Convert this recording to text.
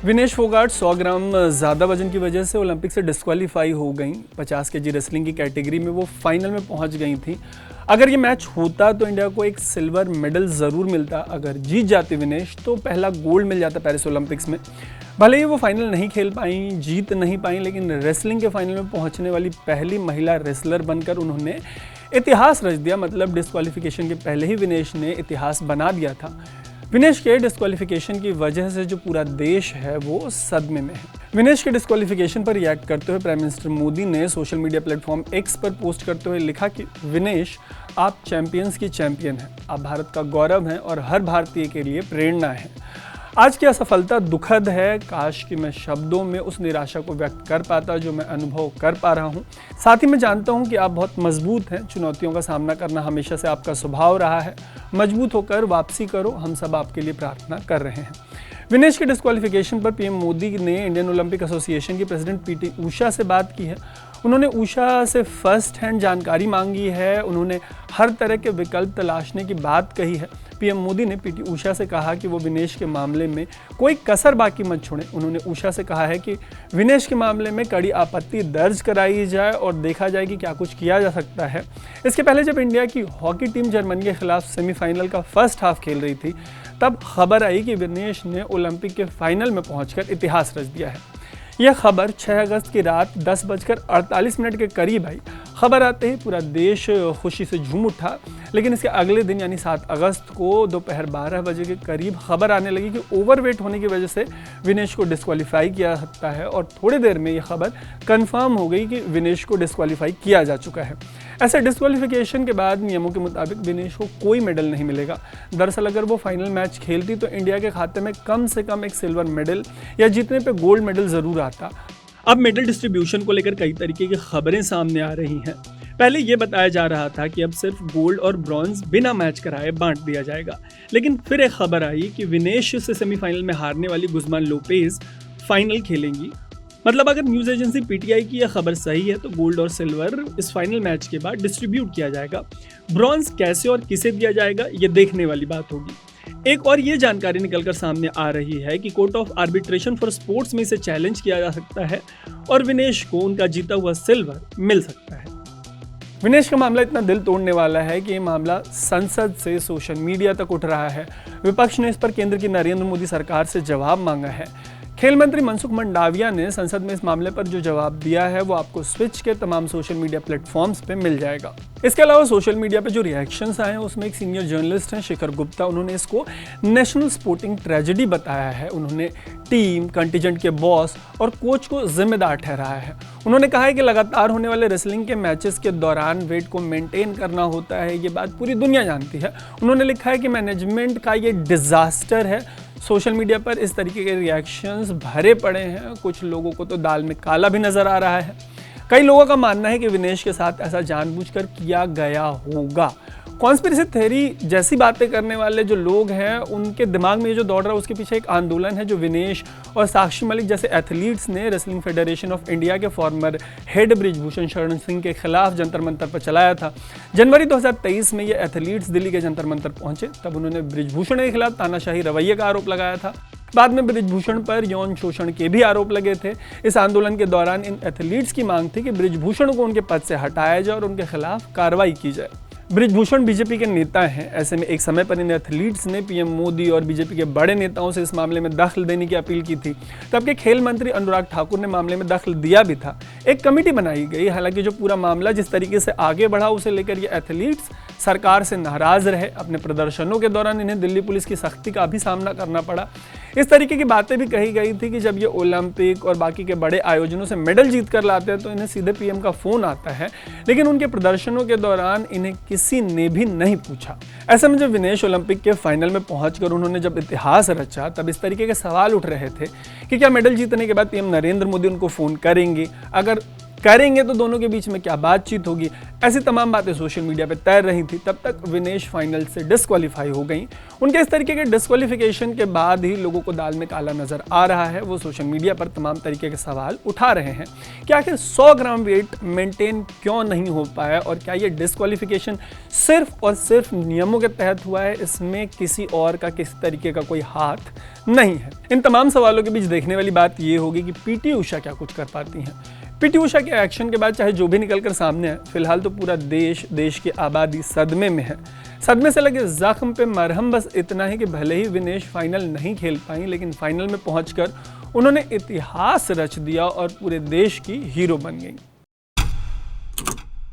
विनेश फोगाट 100 ग्राम ज़्यादा वजन की वजह से ओलंपिक से डिस्क्वालीफाई हो गई। 50 केजी रेसलिंग की कैटेगरी में वो फाइनल में पहुंच गई थी। अगर ये मैच होता तो इंडिया को एक सिल्वर मेडल ज़रूर मिलता। अगर जीत जाती विनेश तो पहला गोल्ड मिल जाता पेरिस ओलंपिक्स में। भले ही वो फाइनल नहीं खेल पाई, जीत नहीं पाई, लेकिन रेसलिंग के फाइनल में पहुंचने वाली पहली महिला रेसलर बनकर उन्होंने इतिहास रच दिया। मतलब डिस्क्वालिफिकेशन के पहले ही विनेश ने इतिहास बना दिया था। विनेश के डिस्क्वालिफिकेशन की वजह से जो पूरा देश है वो सदमे में है। विनेश के डिस्क्वालिफिकेशन पर रिएक्ट करते हुए प्राइम मिनिस्टर मोदी ने सोशल मीडिया प्लेटफॉर्म एक्स पर पोस्ट करते हुए लिखा कि विनेश, आप चैंपियंस की चैंपियन हैं, आप भारत का गौरव हैं और हर भारतीय के लिए प्रेरणा है। आज की असफलता दुखद है। काश कि मैं शब्दों में उस निराशा को व्यक्त कर पाता जो मैं अनुभव कर पा रहा हूँ। साथ ही मैं जानता हूँ कि आप बहुत मजबूत हैं। चुनौतियों का सामना करना हमेशा से आपका स्वभाव रहा है। मजबूत होकर वापसी करो, हम सब आपके लिए प्रार्थना कर रहे हैं। विनेश के डिस्क्वालिफिकेशन पर पीएम मोदी ने इंडियन ओलंपिक एसोसिएशन की प्रेसिडेंट पीटी उषा से बात की है। उन्होंने उषा से फर्स्ट हैंड जानकारी मांगी है। उन्होंने हर तरह के विकल्प तलाशने की बात कही है। पीएम मोदी ने पीटी उषा से कहा कि वो विनेश के मामले में कोई कसर बाकी मत छोड़ें। उन्होंने उषा से कहा है कि विनेश के मामले में कड़ी आपत्ति दर्ज कराई जाए और देखा जाए कि क्या कुछ किया जा सकता है। इसके पहले जब इंडिया की हॉकी टीम जर्मनी के खिलाफ सेमीफाइनल का फर्स्ट हाफ खेल रही थी, तब खबर आई कि विनेश ने ओलंपिक के फाइनल में पहुंचकर इतिहास रच दिया है। यह खबर 6 अगस्त की रात 10:48 के करीब आई। खबर आते ही पूरा देश खुशी से झूम उठा। लेकिन इसके अगले दिन यानी 7 अगस्त को दोपहर 12 बजे के करीब खबर आने लगी कि ओवरवेट होने की वजह से विनेश को डिस्क्वालीफाई किया सकता है और थोड़ी देर में यह खबर कंफर्म हो गई कि विनेश को डिस्क्वालीफाई किया जा चुका है। ऐसे डिस्क्वालिफिकेशन के बाद नियमों के मुताबिक विनेश को कोई मेडल नहीं मिलेगा। दरअसल अगर वो फाइनल मैच खेलती तो इंडिया के खाते में कम से कम एक सिल्वर मेडल या जीतने पे गोल्ड मेडल जरूर आता। अब मेडल डिस्ट्रीब्यूशन को लेकर कई तरीके की खबरें सामने आ रही हैं। पहले ये बताया जा रहा था कि अब सिर्फ गोल्ड और ब्रॉन्ज बिना मैच कराए बांट दिया जाएगा, लेकिन फिर एक खबर आई कि विनेश से सेमीफाइनल में हारने वाली गुज़मान लोपेज फाइनल खेलेंगी। मतलब अगर न्यूज़ एजेंसी पीटीआई की यह खबर सही है तो गोल्ड और सिल्वर इस फाइनल मैच के बाद डिस्ट्रीब्यूट किया जाएगा। ब्रॉन्ज कैसे और किसे दिया जाएगा ये देखने वाली बात होगी। एक और ये जानकारी निकलकर सामने आ रही है कि court of arbitration for sports में इसे चैलेंज किया जा सकता है और विनेश को उनका जीता हुआ सिल्वर मिल सकता है। विनेश का मामला इतना दिल तोड़ने वाला है कि ये मामला संसद से सोशल मीडिया तक उठ रहा है। विपक्ष ने इस पर केंद्र की नरेंद्र मोदी सरकार से जवाब मांगा है। खेल मंत्री मनसुख मंडाविया ने संसद में इस मामले पर जो जवाब दिया है वो आपको स्विच के तमाम सोशल मीडिया प्लेटफॉर्म्स पे मिल जाएगा। इसके अलावा सोशल मीडिया पे जो रिएक्शंस आए हैं उसमें एक सीनियर जर्नलिस्ट हैं शिखर गुप्ता, उन्होंने इसको नेशनल स्पोर्टिंग ट्रेजेडी बताया है। उन्होंने टीम, कंटीजेंट के बॉस और कोच को जिम्मेदार ठहराया है। उन्होंने कहा है कि लगातार होने वाले रेसलिंग के मैचेस के दौरान वेट को मेंटेन करना होता है, ये बात पूरी दुनिया जानती है। उन्होंने लिखा है कि मैनेजमेंट का ये डिजास्टर है। सोशल मीडिया पर इस तरीके के रिएक्शंस भरे पड़े हैं। कुछ लोगों को तो दाल में काला भी नजर आ रहा है। कई लोगों का मानना है कि विनेश के साथ ऐसा जानबूझकर किया गया होगा। कॉन्स्पिरेसी थ्योरी जैसी बातें करने वाले जो लोग हैं उनके दिमाग में ये जो दौड़ रहा है उसके पीछे एक आंदोलन है जो विनेश और साक्षी मलिक जैसे एथलीट्स ने रेसलिंग फेडरेशन ऑफ इंडिया के फॉर्मर हेड बृजभूषण शरण सिंह के खिलाफ जंतर मंतर पर चलाया था। जनवरी 2023 में ये एथलीट्स दिल्ली के जंतर मंतर पहुंचे। तब उन्होंने बृजभूषण के खिलाफ तानाशाही रवैये का आरोप लगाया था। बाद में बृजभूषण पर यौन शोषण के भी आरोप लगे थे। इस आंदोलन के दौरान इन एथलीट्स की मांग थी कि बृजभूषण को उनके पद से हटाया जाए और उनके खिलाफ कार्रवाई की जाए। बृजभूषण बीजेपी के नेता हैं। ऐसे में एक समय पर इन एथलीट्स ने पीएम मोदी और बीजेपी के बड़े नेताओं से इस मामले में दखल देने की अपील की थी। तब के खेल मंत्री अनुराग ठाकुर ने मामले में दखल दिया भी था। एक कमेटी बनाई गई। हालांकि जो पूरा मामला जिस तरीके से आगे बढ़ा उसे लेकर ये एथलीट्स सरकार से नाराज रहे। अपने प्रदर्शनों के दौरान इन्हें दिल्ली पुलिस की सख्ती का भी सामना करना पड़ा। इस तरीके की बातें भी कही गई थी कि जब ये ओलंपिक और बाकी के बड़े आयोजनों से मेडल जीत कर लाते हैं तो इन्हें सीधे पीएम का फोन आता है, लेकिन उनके प्रदर्शनों के दौरान इन्हें किसी ने भी नहीं पूछा। ऐसे में जब विनेश ओलंपिक के फाइनल में पहुंचकर उन्होंने जब इतिहास रचा तब इस तरीके के सवाल उठ रहे थे कि क्या मेडल जीतने के बाद पीएम नरेंद्र मोदी उनको फोन करेंगे। अगर करेंगे तो दोनों के बीच में क्या बातचीत होगी, ऐसी तमाम बातें सोशल मीडिया पे तैर रही थी। तब तक विनेश फाइनल से डिस्क्वालीफाई हो गई। उनके इस तरीके के डिस्क्वालिफिकेशन के बाद ही लोगों को दाल में काला नजर आ रहा है। वो सोशल मीडिया पर तमाम तरीके के सवाल उठा रहे हैं कि आखिर 100 ग्राम वेट मेंटेन क्यों नहीं हो पाया और क्या ये डिस्क्वालिफिकेशन सिर्फ और सिर्फ नियमों के तहत हुआ है, इसमें किसी और का किसी तरीके का कोई हाथ नहीं है। इन तमाम सवालों के बीच देखने वाली बात ये होगी कि पीटी उषा क्या कुछ कर पाती हैं। पीटी उषा के एक्शन के बाद चाहे जो भी निकलकर सामने है, फिलहाल तो पूरा देश की आबादी सदमे में है। सदमे से लगे जख्म पे मरहम बस इतना है कि भले ही विनेश फाइनल नहीं खेल पाई, लेकिन फाइनल में पहुंचकर उन्होंने इतिहास रच दिया और पूरे देश की हीरो बन गई।